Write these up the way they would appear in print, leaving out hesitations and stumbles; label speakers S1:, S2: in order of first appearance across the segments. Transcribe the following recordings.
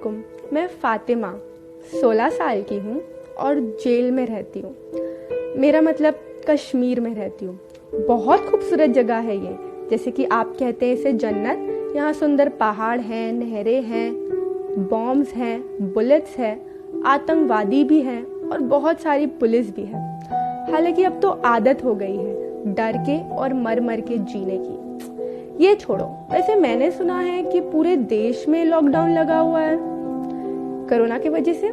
S1: वालेकुम। मैं फ़ातिमा 16 साल की हूँ और जेल में रहती हूँ। मेरा मतलब कश्मीर में रहती हूँ। बहुत खूबसूरत जगह है ये, जैसे कि आप कहते हैं इसे जन्नत। यहाँ सुंदर पहाड़ हैं, नहरें हैं, बॉम्ब्स हैं, बुलेट्स हैं, आतंकवादी भी हैं और बहुत सारी पुलिस भी है। हालांकि अब तो आदत हो गई है डर के और मर मर के जीने की। ये छोड़ो, वैसे मैंने सुना है कि पूरे देश में लॉकडाउन लगा हुआ है कोरोना की वजह से।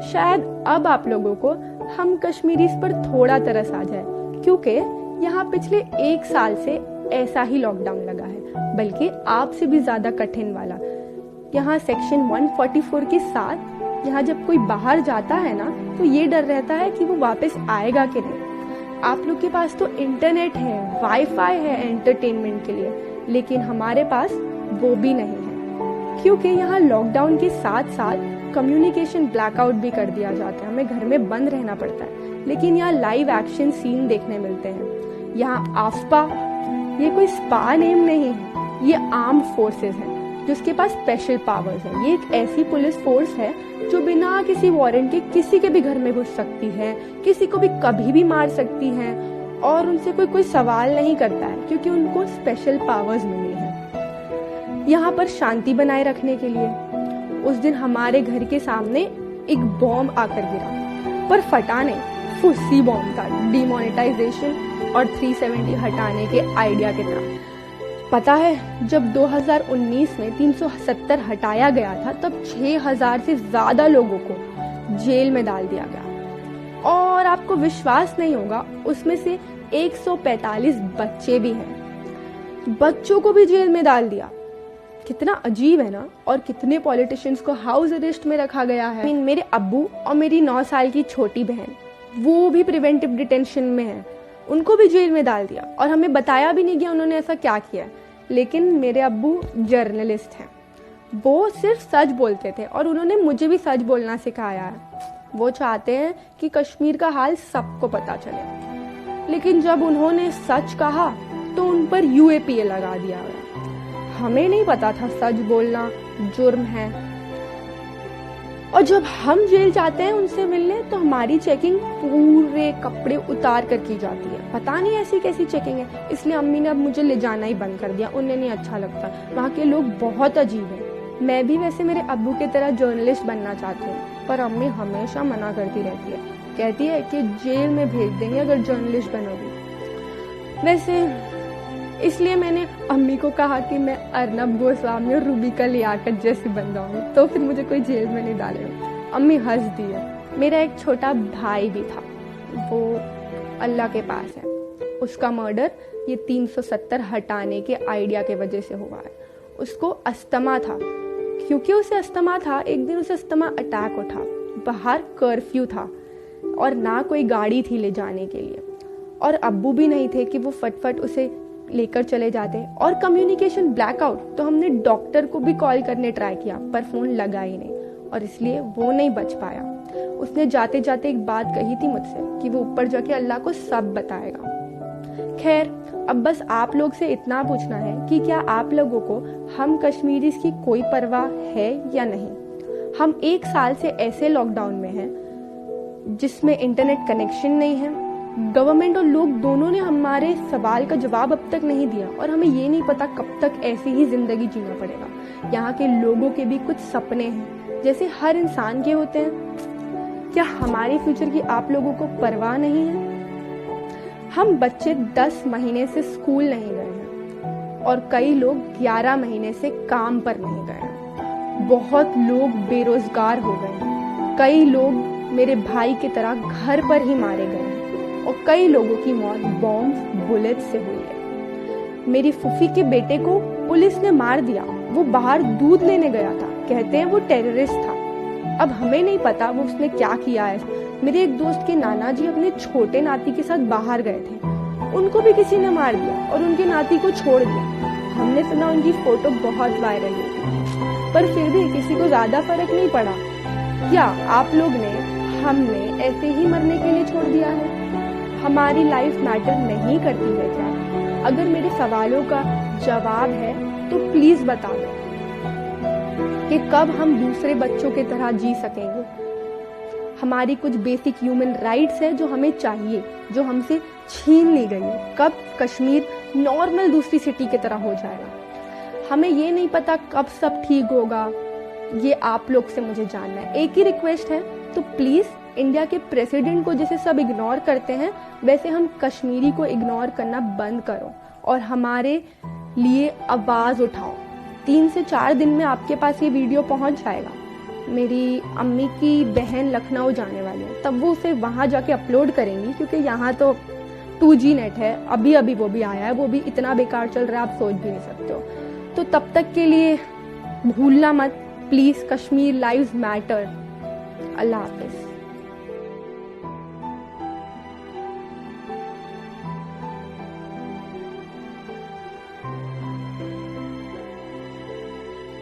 S1: शायद अब आप लोगों को हम कश्मीरीज पर थोड़ा तरस आ जाए, क्योंकि यहाँ पिछले 1 साल से ऐसा ही लॉकडाउन लगा है, बल्कि आपसे भी ज्यादा कठिन वाला। यहाँ सेक्शन 144 के साथ यहाँ जब कोई बाहर जाता है ना, तो ये डर रहता है कि वो वापस आएगा कि नहीं। आप लोग के पास तो इंटरनेट है, वाईफाई है एंटरटेनमेंट के लिए, लेकिन हमारे पास वो भी नहीं है, क्योंकि यहाँ लॉकडाउन के साथ साथ कम्युनिकेशन ब्लैकआउट भी कर दिया जाता है। हमें घर में बंद रहना पड़ता है, लेकिन यहाँ लाइव एक्शन सीन देखने मिलते हैं। यहाँ आफ्पा ये कोई स्पा नेम नहीं है, ये आर्म्ड फोर्सेस है जिसके पास स्पेशल पावर्स है। ये एक ऐसी पुलिस फोर्स है जो बिना किसी वारंट के किसी के भी घर में घुस सकती है, किसी को भी कभी भी मार सकती है, और उनसे कोई सवाल नहीं करता है, क्योंकि उनको स्पेशल पावर्स मिली है। यहाँ पर शांति बनाए रखने के लिए उस दिन हमारे घर के सामने एक बॉम्ब आकर गिरा, पर फटा नहीं, फुस्सी बॉम्ब था, डिमोनेटाइजेशन और 370 हटाने के आइडिया की तरह। पता है, जब 2019 में 370 हटाया गया था, तब 6000 से ज्यादा लोगों को जेल में डाल दिया गया, और आपको विश्वास नहीं होगा, उसमें से 145 बच्चे भी हैं। बच्चों को भी जेल में डाल दिया। कितना अजीब है ना। और कितने पॉलिटिशियंस को हाउस अरेस्ट में रखा गया है। मेरे अब्बू और मेरी 9 साल की छोटी बहन, वो भी प्रिवेंटिव डिटेंशन में है, उनको भी जेल में डाल दिया, और हमें बताया भी नहीं गया उन्होंने ऐसा क्या किया। लेकिन मेरे अब्बू जर्नलिस्ट हैं, वो सिर्फ सच बोलते थे, और उन्होंने मुझे भी सच बोलना सिखाया है। वो चाहते हैं कि कश्मीर का हाल सबको पता चले, लेकिन जब उन्होंने सच कहा तो उन पर UAPA लगा दिया गया। हमें नहीं पता था सच बोलना जुर्म है, और जब हम जेल जाते हैं उनसे मिलने, तो हमारी चेकिंग पूरे कपड़े उतार कर की जाती है। पता नहीं ऐसी कैसी चेकिंग है, इसलिए अम्मी ने अब मुझे ले जाना ही बंद कर दिया। उन्हें नहीं अच्छा लगता, वहाँ के लोग बहुत अजीब हैं। मैं भी वैसे मेरे अब्बू की तरह जर्नलिस्ट बनना चाहती हूँ, पर अम्मी हमेशा मना करती रहती है, कहती है कि जेल में भेज देंगे अगर जर्नलिस्ट बनोगी। वैसे इसलिए मैंने अम्मी को कहा कि मैं अर्नब गोस्वामी और रूबिका लियाकत जैसी बन जाऊंगी, तो फिर मुझे कोई जेल में नहीं डालेगा। अम्मी हंस दी है। मेरा एक छोटा भाई भी था, वो अल्लाह के पास है। उसका मर्डर ये 370 हटाने के आइडिया के वजह से हुआ है। उसको अस्थमा था, क्योंकि उसे अस्थमा था, एक दिन उसे अस्थमा अटैक उठा। बाहर कर्फ्यू था और ना कोई गाड़ी थी ले जाने के लिए, और अब्बू भी नहीं थे कि वो फटफट उसे लेकर चले जाते, और कम्युनिकेशन ब्लैकआउट। तो हमने डॉक्टर को भी कॉल करने ट्राई किया, पर फोन लगा ही नहीं, और इसलिए वो नहीं बच पाया। उसने जाते जाते एक बात कही थी मुझसे कि वो ऊपर जाके अल्लाह को सब बताएगा। खैर, अब बस आप लोग से इतना पूछना है कि क्या आप लोगों को हम कश्मीरीज की कोई परवाह है या नहीं। हम 1 साल से ऐसे लॉकडाउन में हैं जिसमें इंटरनेट कनेक्शन नहीं है। गवर्नमेंट और लोग दोनों ने हमारे सवाल का जवाब अब तक नहीं दिया, और हमें ये नहीं पता कब तक ऐसी ही जिंदगी जीना पड़ेगा। यहाँ के लोगों के भी कुछ सपने हैं, जैसे हर इंसान के होते हैं। क्या हमारे फ्यूचर की आप लोगों को परवाह नहीं है? हम बच्चे 10 महीने से स्कूल नहीं गए हैं, और कई लोग 11 महीने से काम पर नहीं गए हैं। बहुत लोग बेरोजगार हो गए हैं। कई लोग मेरे भाई की तरह घर पर ही मारे गए हैं, और कई लोगों की मौत बॉम्ब बुलेट से हुई है। मेरी फूफी के बेटे को पुलिस ने मार दिया। वो बाहर दूध लेने गया था, कहते हैं वो टेररिस्ट था। अब हमें नहीं पता वो उसने क्या किया है। मेरे एक दोस्त के नाना जी अपने छोटे नाती के साथ बाहर गए थे, उनको भी किसी ने मार दिया और उनके नाती को छोड़ दिया। हमने सुना उनकी फोटो बहुत वायरल हुई थी, पर फिर भी किसी को ज्यादा फर्क नहीं पड़ा। क्या आप लोग ने, हमने ऐसे ही मरने के लिए छोड़ दिया है? हमारी लाइफ मैटर नहीं करती है क्या? अगर मेरे सवालों का जवाब है तो प्लीज बता दो। कि कब हम दूसरे बच्चों की तरह जी सकेंगे। हमारी कुछ बेसिक ह्यूमन राइट्स है जो हमें चाहिए, जो हमसे छीन ली गई है। कब कश्मीर नॉर्मल दूसरी सिटी की तरह हो जाएगा। हमें ये नहीं पता कब सब ठीक होगा, ये आप लोग से मुझे जानना है। एक ही रिक्वेस्ट है, तो प्लीज़ इंडिया के प्रेसिडेंट को जैसे सब इग्नोर करते हैं, वैसे हम कश्मीरी को इग्नोर करना बंद करो और हमारे लिए आवाज़ उठाओ। 3 से 4 दिन में आपके पास ये वीडियो पहुंच जाएगा। मेरी अम्मी की बहन लखनऊ जाने वाली है, तब वो उसे वहाँ जाके अपलोड करेंगी, क्योंकि यहाँ तो 2G नेट है, अभी अभी वो भी आया है, वो भी इतना बेकार चल रहा है आप सोच भी नहीं सकते हो। तो तब तक के लिए भूलना मत प्लीज़, कश्मीर लाइव्स मैटर। अल्लाह हाफिज़।